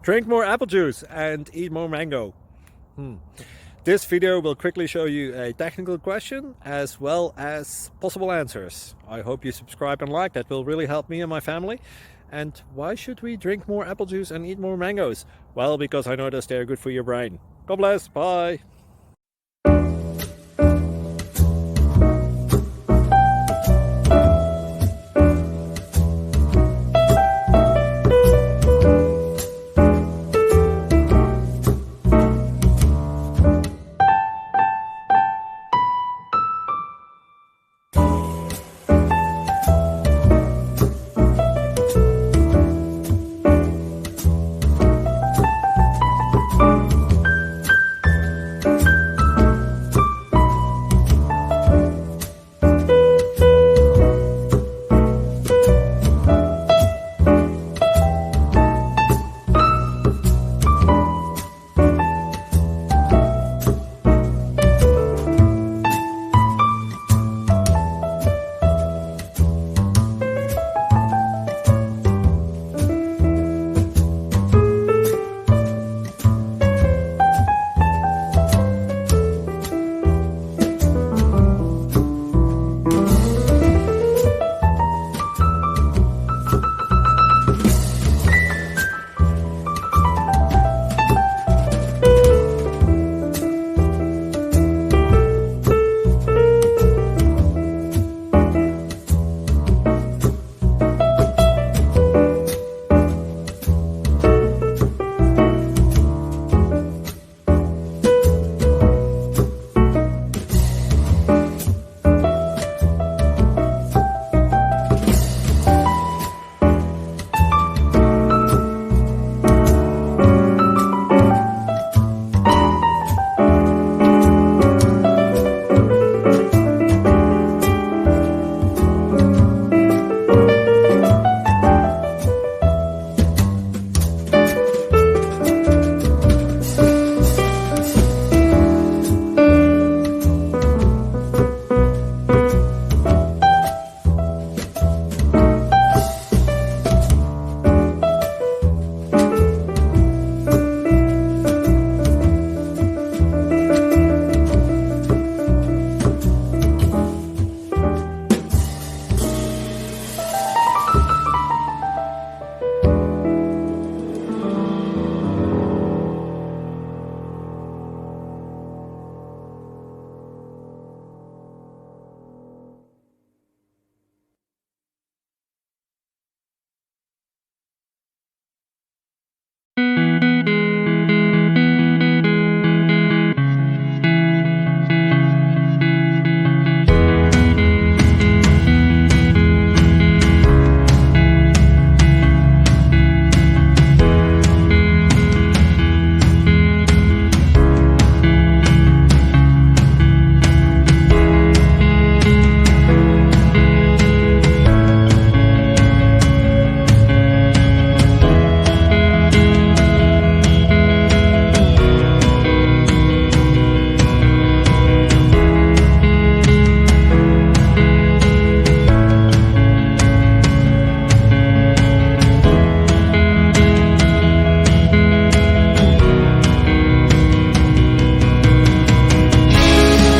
Drink more apple juice and eat more mango. This video will quickly show you a technical question as well as possible answers. I hope you subscribe and like, that will really help me and my family. And why should we drink more apple juice and eat more mangoes? Well, because I noticed they're good for your brain. God bless, bye!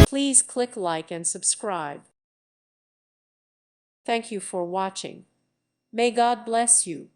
Please click like and subscribe. Thank you for watching. May God bless you.